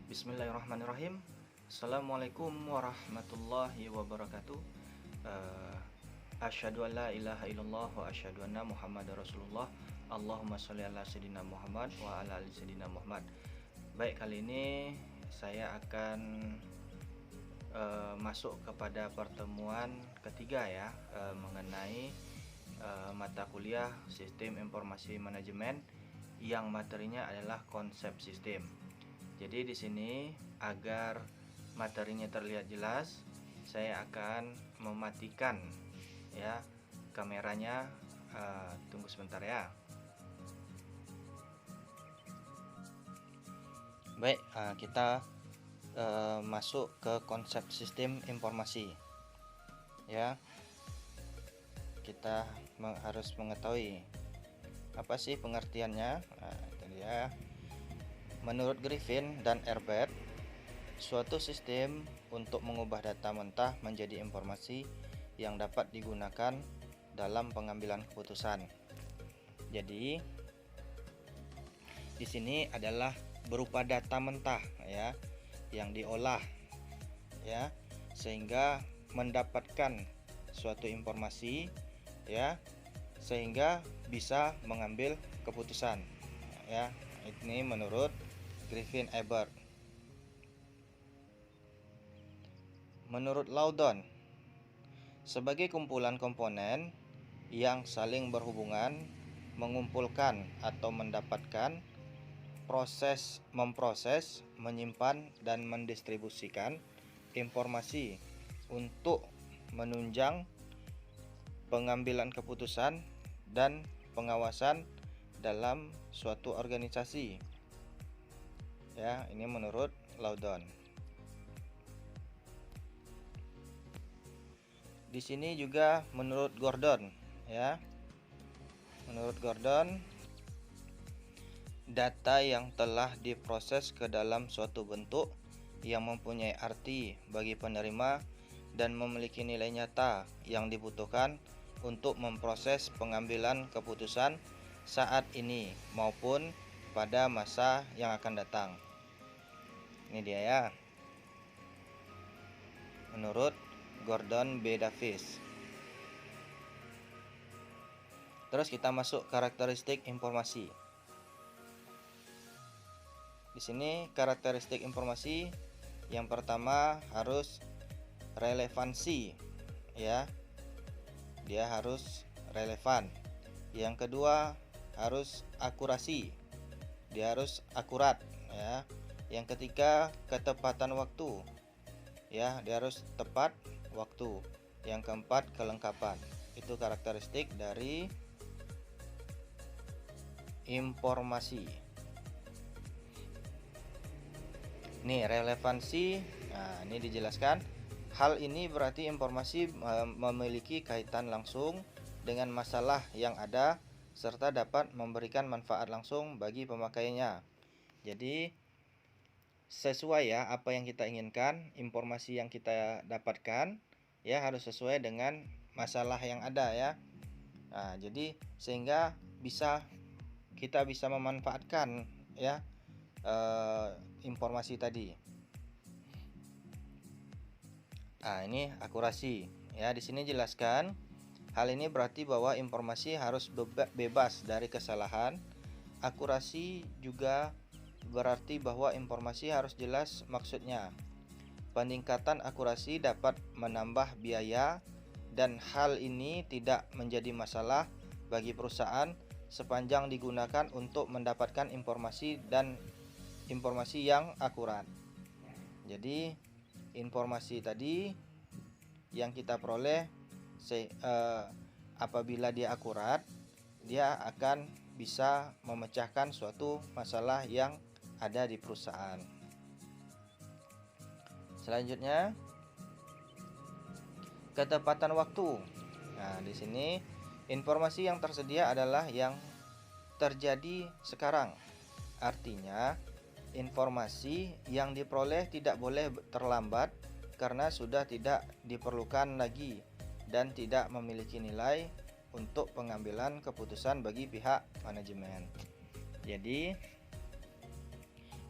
Bismillahirrahmanirrahim. Assalamualaikum warahmatullahi wabarakatuh. Asyhadu an la ilaha illallah wa asyhadu anna Muhammadar Rasulullah. Allahumma sholli ala sayyidina Muhammad wa ala ali sayyidina Muhammad. Baik, kali ini saya akan masuk kepada pertemuan ketiga ya, mengenai mata kuliah Sistem Informasi Manajemen yang materinya adalah konsep sistem. Jadi di sini agar materinya terlihat jelas, saya akan mematikan ya kameranya. Tunggu sebentar ya. Baik, kita masuk ke konsep sistem informasi ya. Kita harus mengetahui apa sih pengertiannya. Itu dia. Menurut Griffin dan Herbert, suatu sistem untuk mengubah data mentah menjadi informasi yang dapat digunakan dalam pengambilan keputusan. Jadi di sini adalah berupa data mentah ya, yang diolah ya, sehingga mendapatkan suatu informasi ya, sehingga bisa mengambil keputusan ya. Ini menurut Griffin Herbert. Menurut Loudon, sebagai kumpulan komponen yang saling berhubungan, mengumpulkan atau mendapatkan, memproses, menyimpan dan mendistribusikan informasi untuk menunjang pengambilan keputusan dan pengawasan dalam suatu organisasi. Ya, ini menurut Loudon. Di sini juga menurut Gordon ya. Menurut Gordon, data yang telah diproses ke dalam suatu bentuk yang mempunyai arti bagi penerima dan memiliki nilai nyata yang dibutuhkan untuk memproses pengambilan keputusan saat ini maupun pada masa yang akan datang. Ini dia ya, menurut Gordon B. Davis. Terus kita masuk karakteristik informasi. Di sini karakteristik informasi yang pertama harus relevansi ya. Dia harus relevan. Yang kedua harus akurasi. Dia harus akurat ya. Yang ketiga ketepatan waktu ya, dia harus tepat waktu. Yang keempat kelengkapan. Itu karakteristik dari informasi. Nih relevansi. Nah, ini dijelaskan. Hal ini berarti informasi memiliki kaitan langsung dengan masalah yang ada serta dapat memberikan manfaat langsung bagi pemakainya. Jadi sesuai ya apa yang kita inginkan, informasi yang kita dapatkan ya harus sesuai dengan masalah yang ada ya. Nah, jadi sehingga kita bisa memanfaatkan ya informasi tadi. Nah, ini akurasi ya. Di sini jelaskan hal ini berarti bahwa informasi harus bebas dari kesalahan. Akurasi juga berarti bahwa informasi harus jelas maksudnya. Peningkatan akurasi dapat menambah biaya dan hal ini tidak menjadi masalah bagi perusahaan sepanjang digunakan untuk mendapatkan informasi yang akurat. Jadi informasi tadi yang kita peroleh apabila dia akurat, dia akan bisa memecahkan suatu masalah yang ada di perusahaan. Selanjutnya ketepatan waktu. Nah, di sini informasi yang tersedia adalah yang terjadi sekarang. Artinya informasi yang diperoleh tidak boleh terlambat karena sudah tidak diperlukan lagi dan tidak memiliki nilai untuk pengambilan keputusan bagi pihak manajemen. Jadi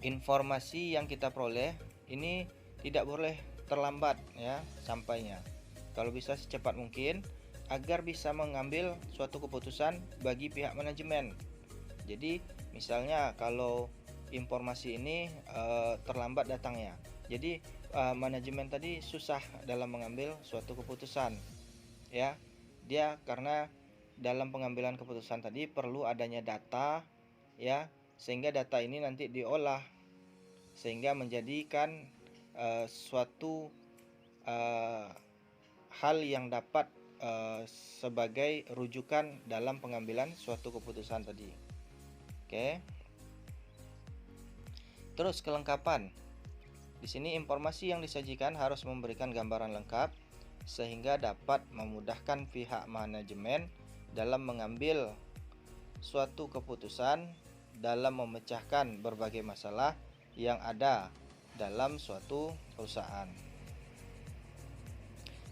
informasi yang kita peroleh ini tidak boleh terlambat ya sampainya. Kalau bisa secepat mungkin agar bisa mengambil suatu keputusan bagi pihak manajemen. Jadi misalnya kalau informasi ini terlambat datangnya, jadi manajemen tadi susah dalam mengambil suatu keputusan ya. Dia karena dalam pengambilan keputusan tadi perlu adanya data ya, sehingga data ini nanti diolah sehingga menjadikan suatu hal yang dapat sebagai rujukan dalam pengambilan suatu keputusan tadi. Oke. Terus kelengkapan. Di sini informasi yang disajikan harus memberikan gambaran lengkap sehingga dapat memudahkan pihak manajemen dalam mengambil suatu keputusan dalam memecahkan berbagai masalah yang ada dalam suatu perusahaan.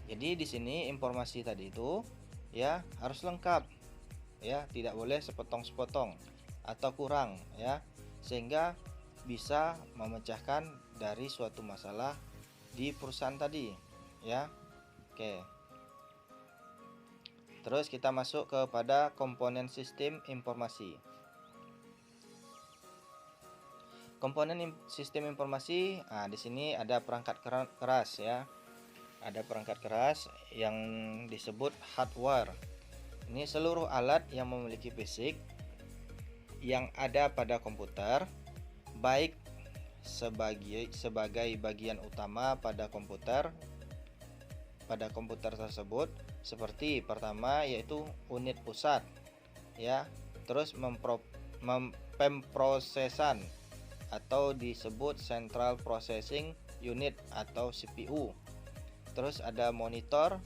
Jadi di sini informasi tadi itu ya harus lengkap ya, tidak boleh sepotong-sepotong atau kurang ya, sehingga bisa memecahkan dari suatu masalah di perusahaan tadi ya. Oke. Terus kita masuk kepada komponen sistem informasi. Komponen sistem informasi, di sini ada perangkat keras ya. Ada perangkat keras yang disebut hardware. Ini seluruh alat yang memiliki fisik yang ada pada komputer, baik sebagai bagian utama pada komputer tersebut, seperti pertama yaitu unit pusat ya, terus pemprosesan atau disebut Central Processing Unit atau CPU, terus ada monitor,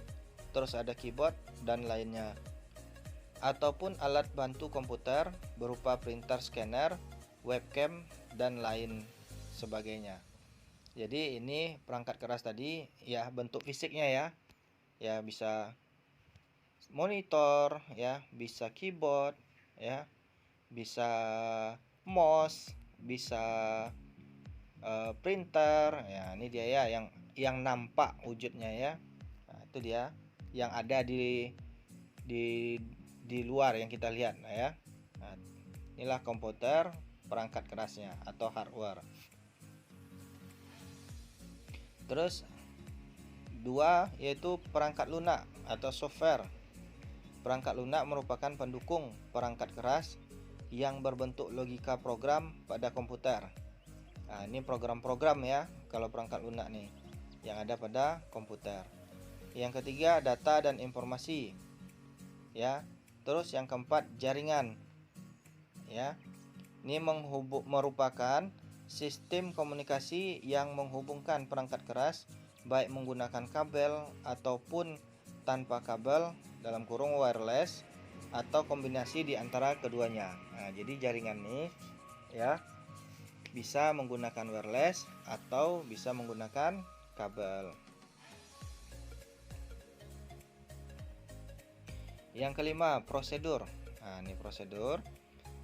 terus ada keyboard dan lainnya, ataupun alat bantu komputer berupa printer, scanner, webcam dan lain sebagainya. Jadi ini perangkat keras tadi ya, bentuk fisiknya ya. Ya bisa monitor ya, bisa keyboard ya, bisa mouse, bisa printer ya. Ini dia ya yang nampak wujudnya ya. Nah, itu dia yang ada di luar yang kita lihat ya. Nah, inilah komputer perangkat kerasnya atau hardware. Terus dua yaitu perangkat lunak atau software. Perangkat lunak merupakan pendukung perangkat keras yang berbentuk logika program pada komputer. Nah, ini program-program ya kalau perangkat lunak nih yang ada pada komputer. Yang ketiga data dan informasi ya. Terus yang keempat jaringan ya. Ini merupakan sistem komunikasi yang menghubungkan perangkat keras baik menggunakan kabel ataupun tanpa kabel dalam kurung wireless atau kombinasi di antara keduanya. Nah, jadi jaringan ini ya bisa menggunakan wireless atau bisa menggunakan kabel. Yang kelima, prosedur. Nah, ini prosedur.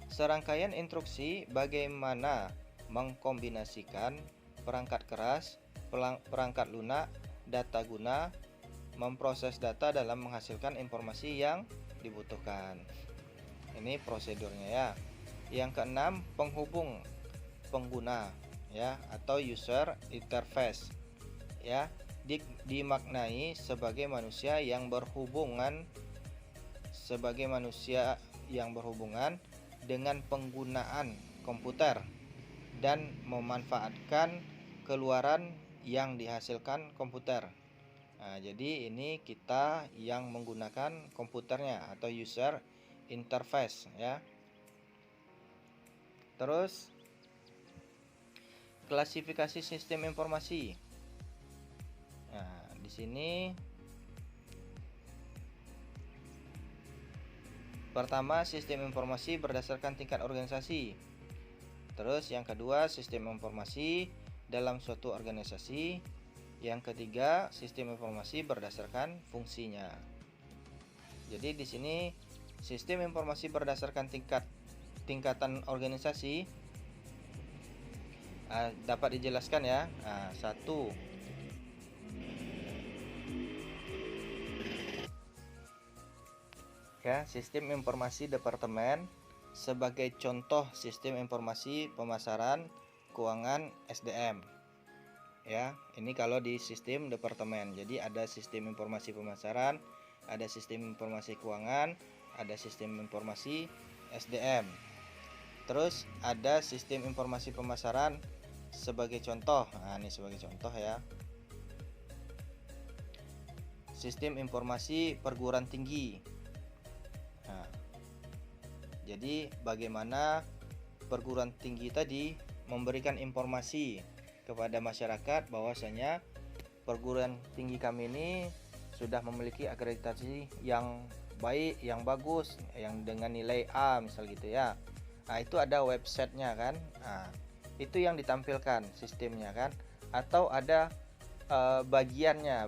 Serangkaian instruksi bagaimana mengkombinasikan perangkat keras, perangkat lunak, data guna memproses data dalam menghasilkan informasi yang dibutuhkan. Ini prosedurnya ya. Yang keenam, penghubung pengguna ya atau user interface ya, dimaknai sebagai manusia yang berhubungan dengan penggunaan komputer dan memanfaatkan keluaran yang dihasilkan komputer. Nah, jadi ini kita yang menggunakan komputernya atau user interface ya. Terus klasifikasi sistem informasi. Nah, di sini pertama sistem informasi berdasarkan tingkat organisasi. Terus yang kedua sistem informasi dalam suatu organisasi. Yang ketiga sistem informasi berdasarkan fungsinya. Jadi di sini sistem informasi berdasarkan tingkatan organisasi Dapat dijelaskan ya. Satu, ya, sistem informasi departemen sebagai contoh sistem informasi pemasaran keuangan SDM. Ya, ini kalau di sistem departemen. Jadi ada sistem informasi pemasaran, ada sistem informasi keuangan, ada sistem informasi SDM. Terus ada sistem informasi pemasaran sebagai contoh. Ini sebagai contoh ya. Sistem informasi perguruan tinggi. Jadi bagaimana perguruan tinggi tadi memberikan informasi kepada masyarakat bahwasanya perguruan tinggi kami ini sudah memiliki akreditasi yang baik, yang bagus, yang dengan nilai A misal gitu ya. Itu ada websitenya kan. Itu yang ditampilkan sistemnya kan. Atau ada bagiannya,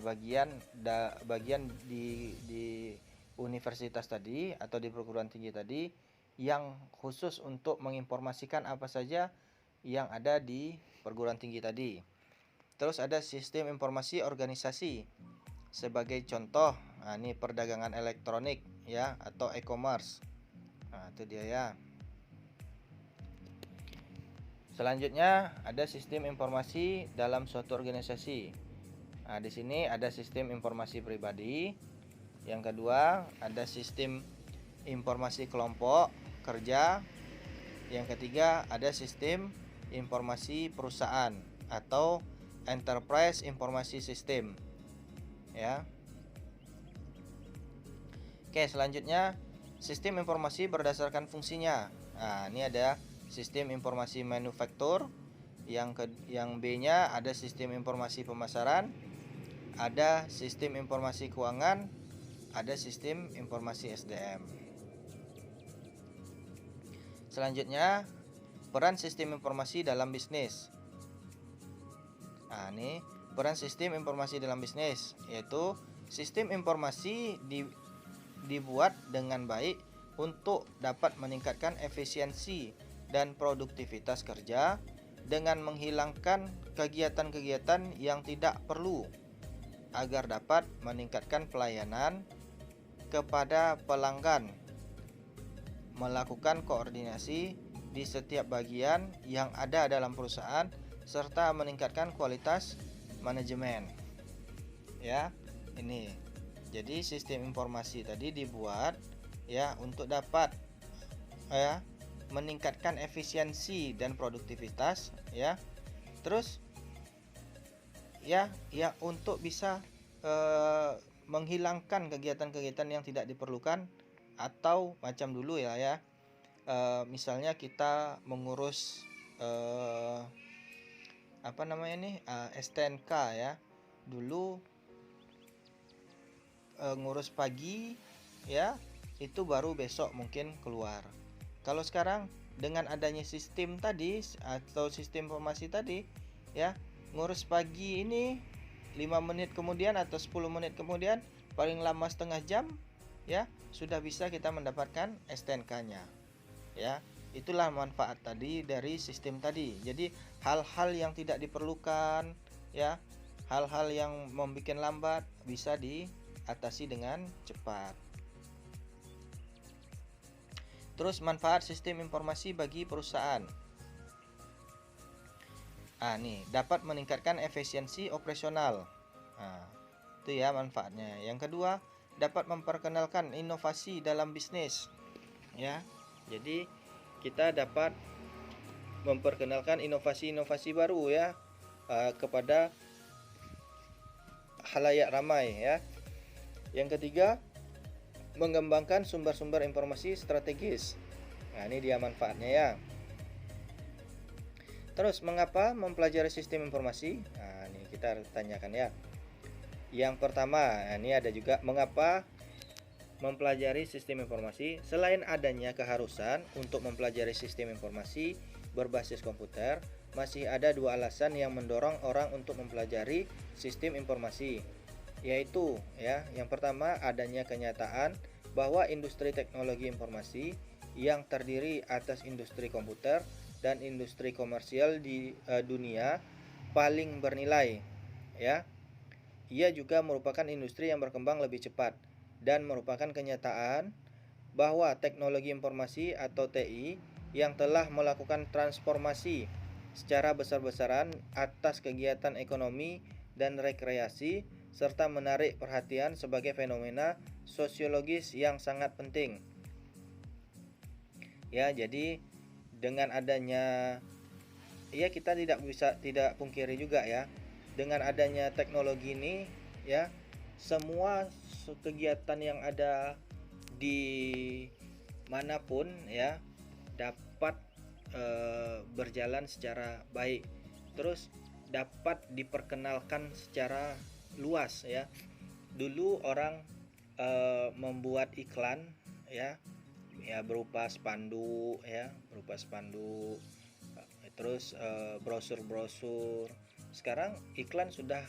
bagian di universitas tadi atau di perguruan tinggi tadi yang khusus untuk menginformasikan apa saja yang ada di perguruan tinggi tadi. Terus ada sistem informasi organisasi sebagai contoh. Ini perdagangan elektronik ya atau e-commerce. Itu dia ya. Selanjutnya ada sistem informasi dalam suatu organisasi. Di sini ada sistem informasi pribadi. Yang kedua ada sistem informasi kelompok kerja. Yang ketiga ada sistem informasi perusahaan atau enterprise informasi system ya. Oke, selanjutnya sistem informasi berdasarkan fungsinya. Ini ada sistem informasi manufaktur. Yang B-nya ada sistem informasi pemasaran, ada sistem informasi keuangan, ada sistem informasi SDM. Selanjutnya peran sistem informasi dalam bisnis. Ini peran sistem informasi dalam bisnis, yaitu sistem informasi dibuat dengan baik untuk dapat meningkatkan efisiensi dan produktivitas kerja dengan menghilangkan kegiatan-kegiatan yang tidak perlu agar dapat meningkatkan pelayanan kepada pelanggan, melakukan koordinasi di setiap bagian yang ada dalam perusahaan serta meningkatkan kualitas manajemen. Ya, ini. Jadi sistem informasi tadi dibuat ya untuk dapat ya meningkatkan efisiensi dan produktivitas ya. Terus ya untuk bisa menghilangkan kegiatan-kegiatan yang tidak diperlukan atau macam dulu ya. Misalnya kita mengurus STNK ya. Dulu ngurus pagi ya, itu baru besok mungkin keluar. Kalau sekarang dengan adanya sistem tadi atau sistem informasi tadi ya, ngurus pagi ini 5 menit kemudian atau 10 menit kemudian, paling lama setengah jam ya, sudah bisa kita mendapatkan STNK-nya. Ya, itulah manfaat tadi dari sistem tadi. Jadi hal-hal yang tidak diperlukan ya, hal-hal yang membuat lambat bisa diatasi dengan cepat. Terus manfaat sistem informasi bagi perusahaan. Nih dapat meningkatkan efisiensi operasional. Itu ya manfaatnya. Yang kedua, dapat memperkenalkan inovasi dalam bisnis. Ya. Jadi kita dapat memperkenalkan inovasi-inovasi baru ya kepada khalayak ramai ya. Yang ketiga, mengembangkan sumber-sumber informasi strategis. Ini dia manfaatnya ya. Terus mengapa mempelajari sistem informasi? Ini kita tanyakan ya. Yang pertama, ini ada juga mengapa mempelajari sistem informasi. Selain adanya keharusan untuk mempelajari sistem informasi berbasis komputer, masih ada dua alasan yang mendorong orang untuk mempelajari sistem informasi, yaitu ya, yang pertama adanya kenyataan bahwa industri teknologi informasi yang terdiri atas industri komputer dan industri komersial di dunia paling bernilai, ya. Ia juga merupakan industri yang berkembang lebih cepat dan merupakan kenyataan bahwa teknologi informasi atau TI yang telah melakukan transformasi secara besar-besaran atas kegiatan ekonomi dan rekreasi serta menarik perhatian sebagai fenomena sosiologis yang sangat penting. Ya, jadi dengan adanya, ya, kita tidak pungkiri juga ya, dengan adanya teknologi ini, ya, semua kegiatan yang ada di manapun, ya, dapat berjalan secara baik, terus dapat diperkenalkan secara luas, ya. Dulu orang membuat iklan, ya, berupa spanduk, terus brosur-brosur. Sekarang iklan sudah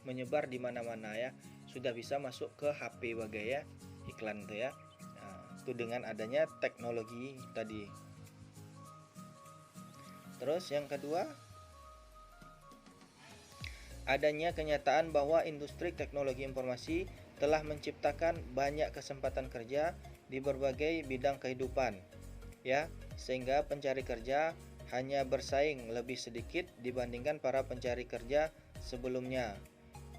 menyebar di mana-mana, ya, sudah bisa masuk ke HP bagai, ya, iklan itu, ya. Nah, itu dengan adanya teknologi tadi. Terus yang kedua, adanya kenyataan bahwa industri teknologi informasi telah menciptakan banyak kesempatan kerja di berbagai bidang kehidupan, ya, sehingga pencari kerja hanya bersaing lebih sedikit dibandingkan para pencari kerja sebelumnya,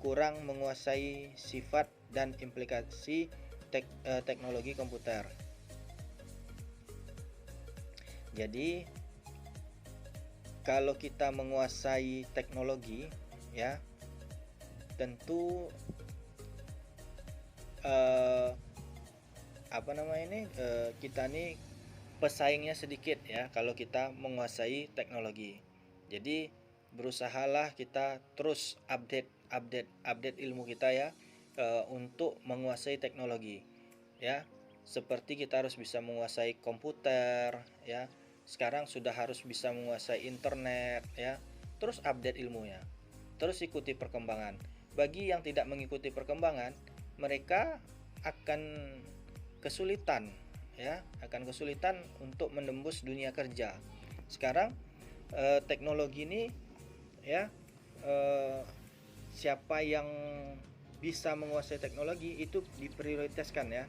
kurang menguasai sifat dan implikasi teknologi komputer. Jadi kalau kita menguasai teknologi, ya, tentu kita nih pesaingnya sedikit, ya, kalau kita menguasai teknologi. Jadi berusahalah kita terus update ilmu kita, ya, untuk menguasai teknologi, ya. Seperti kita harus bisa menguasai komputer, ya. Sekarang sudah harus bisa menguasai internet, ya. Terus update ilmunya. Terus ikuti perkembangan. Bagi yang tidak mengikuti perkembangan, mereka akan kesulitan, ya, untuk menembus dunia kerja. Sekarang teknologi ini, ya, siapa yang bisa menguasai teknologi itu diprioritaskan, ya.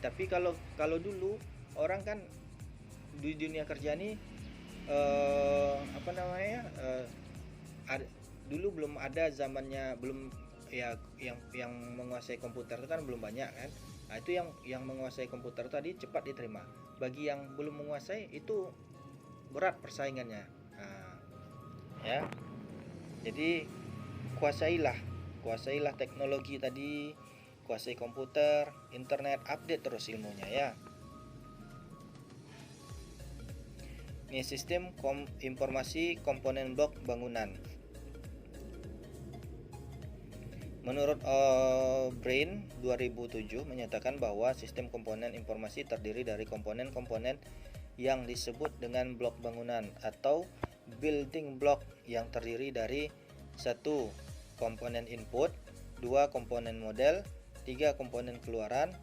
Tapi kalau dulu orang kan di dunia kerja nih dulu belum ada zamannya, belum, ya, yang menguasai komputer itu kan belum banyak kan. Nah, itu yang menguasai komputer tadi cepat diterima. Bagi yang belum menguasai itu berat persaingannya. Nah, ya. Jadi kuasailah teknologi tadi, kuasai komputer, internet, update terus ilmunya, ya. Ini sistem informasi komponen blok bangunan. Menurut Brain 2007 menyatakan bahwa sistem komponen informasi terdiri dari komponen-komponen yang disebut dengan blok bangunan atau building block yang terdiri dari 1. Komponen input, 2. Komponen model, 3. Komponen keluaran,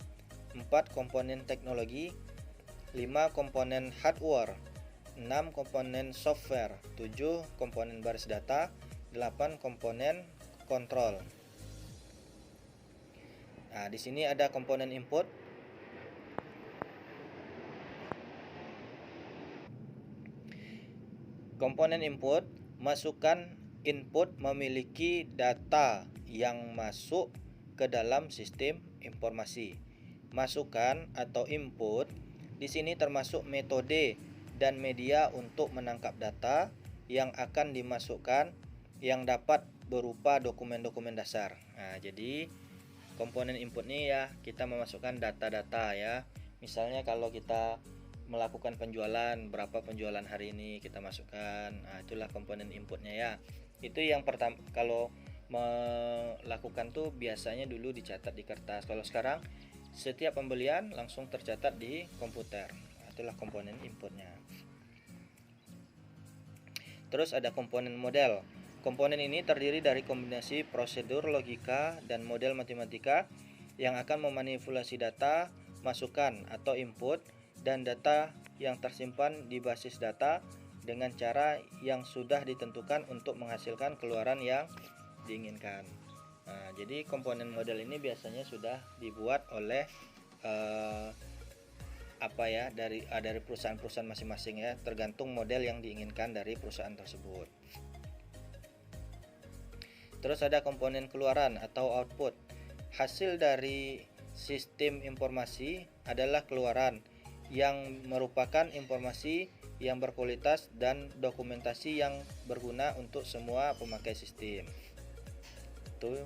4. Komponen teknologi, 5. Komponen hardware, 6. Komponen software, 7. Komponen baris data, 8. Komponen kontrol. Nah, di sini ada komponen input. Komponen input, masukkan input memiliki data yang masuk ke dalam sistem informasi. Masukan atau input di sini termasuk metode dan media untuk menangkap data yang akan dimasukkan yang dapat berupa dokumen-dokumen dasar. Nah, jadi komponen input ini, ya, kita memasukkan data-data, ya. Misalnya kalau kita melakukan penjualan, berapa penjualan hari ini kita masukkan. Nah, itulah komponen inputnya, ya. Itu yang pertama. Kalau melakukan tuh biasanya dulu dicatat di kertas. Kalau sekarang setiap pembelian langsung tercatat di komputer. Nah, itulah komponen inputnya. Terus ada komponen model. Komponen ini terdiri dari kombinasi prosedur logika dan model matematika yang akan memanipulasi data masukan atau input dan data yang tersimpan di basis data dengan cara yang sudah ditentukan untuk menghasilkan keluaran yang diinginkan. Nah, jadi komponen model ini biasanya sudah dibuat oleh dari perusahaan-perusahaan masing-masing ya, tergantung model yang diinginkan dari perusahaan tersebut. Terus ada komponen keluaran atau output. Hasil dari sistem informasi adalah keluaran yang merupakan informasi yang berkualitas dan dokumentasi yang berguna untuk semua pemakai sistem. Itu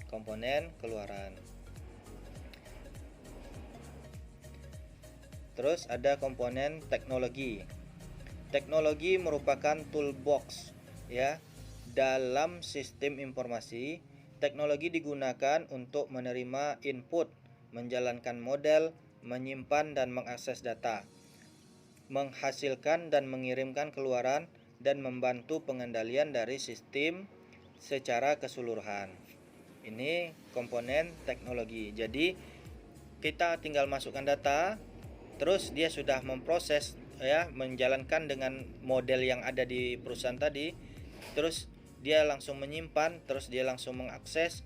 komponen keluaran. Terus ada komponen teknologi. Teknologi merupakan toolbox ya dalam sistem informasi. Teknologi digunakan untuk menerima input, menjalankan model, menyimpan dan mengakses data, menghasilkan dan mengirimkan keluaran, dan membantu pengendalian dari sistem secara keseluruhan. Ini komponen teknologi. Jadi kita tinggal masukkan data, terus dia sudah memproses ya, menjalankan dengan model yang ada di perusahaan tadi, terus dia langsung menyimpan, terus dia langsung mengakses,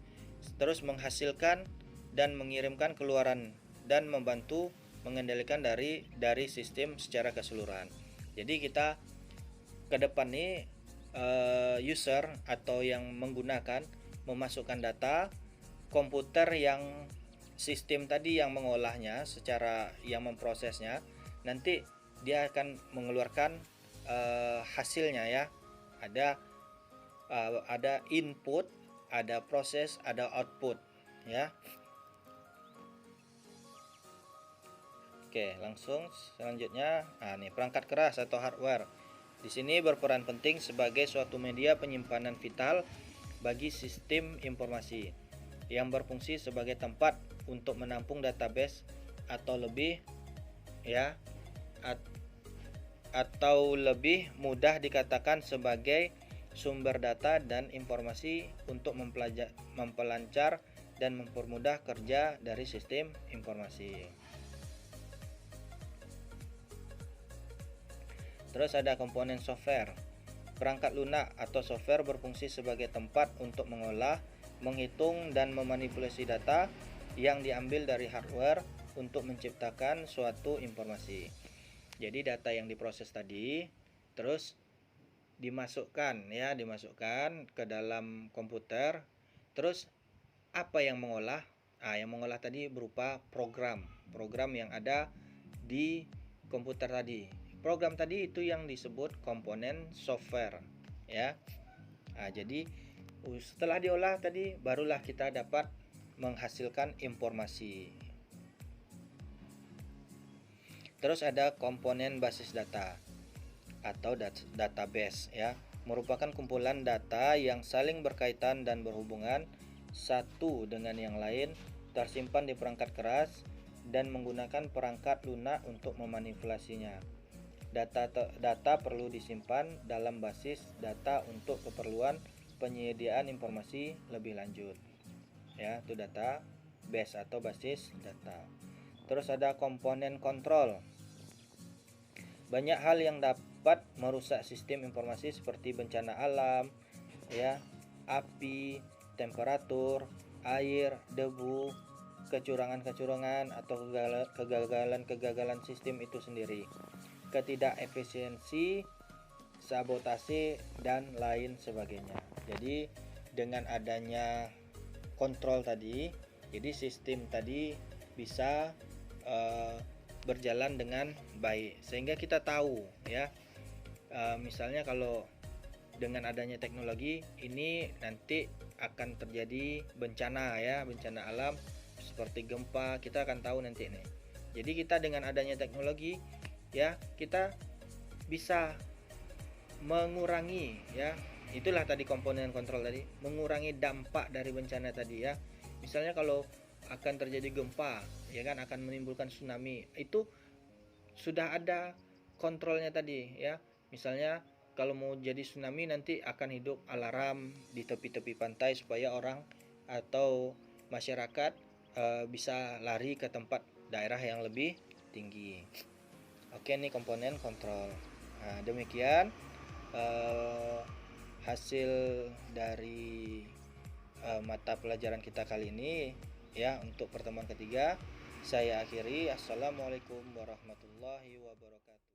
terus menghasilkan dan mengirimkan keluaran, dan membantu mengendalikan dari sistem secara keseluruhan. Jadi kita ke depan nih user atau yang menggunakan memasukkan data, komputer yang sistem tadi yang mengolahnya, secara yang memprosesnya, nanti dia akan mengeluarkan hasilnya ya. Ada input, ada proses, ada output ya. Oke, langsung selanjutnya. Nah, nih perangkat keras atau hardware. Di sini berperan penting sebagai suatu media penyimpanan vital bagi sistem informasi yang berfungsi sebagai tempat untuk menampung database atau lebih ya atau lebih mudah dikatakan sebagai sumber data dan informasi untuk mempelancar dan mempermudah kerja dari sistem informasi. Terus ada komponen software. Perangkat lunak atau software berfungsi sebagai tempat untuk mengolah, menghitung dan memanipulasi data yang diambil dari hardware untuk menciptakan suatu informasi. Jadi data yang diproses tadi terus dimasukkan ke dalam komputer. Terus apa yang mengolah? Yang mengolah tadi berupa program yang ada di komputer tadi. Program tadi itu yang disebut komponen software ya. Jadi setelah diolah tadi barulah kita dapat menghasilkan informasi. Terus ada komponen basis data atau database ya, merupakan kumpulan data yang saling berkaitan dan berhubungan satu dengan yang lain, tersimpan di perangkat keras dan menggunakan perangkat lunak untuk memanipulasinya. Data perlu disimpan dalam basis data untuk keperluan penyediaan informasi lebih lanjut ya, itu database atau basis data. Terus ada komponen kontrol. Banyak hal yang dapat merusak sistem informasi seperti bencana alam ya, api, temperatur, air, debu, kecurangan atau kegagalan sistem itu sendiri, ketidakefisiensi, sabotase dan lain sebagainya. Jadi dengan adanya kontrol tadi, jadi sistem tadi bisa berjalan dengan baik, sehingga kita tahu ya, misalnya kalau dengan adanya teknologi ini nanti akan terjadi bencana ya, bencana alam seperti gempa, kita akan tahu nanti nih. Jadi kita dengan adanya teknologi ya, kita bisa mengurangi ya, itulah tadi komponen kontrol tadi, mengurangi dampak dari bencana tadi ya. Misalnya kalau akan terjadi gempa ya kan, akan menimbulkan tsunami, itu sudah ada kontrolnya tadi ya. Misalnya kalau mau jadi tsunami nanti akan hidup alarm di tepi-tepi pantai supaya orang atau masyarakat bisa lari ke tempat daerah yang lebih tinggi. Oke, ini komponen kontrol. Nah, demikian eh, hasil dari mata pelajaran kita kali ini ya untuk pertemuan ketiga. Saya akhiri. Assalamualaikum warahmatullahi wabarakatuh.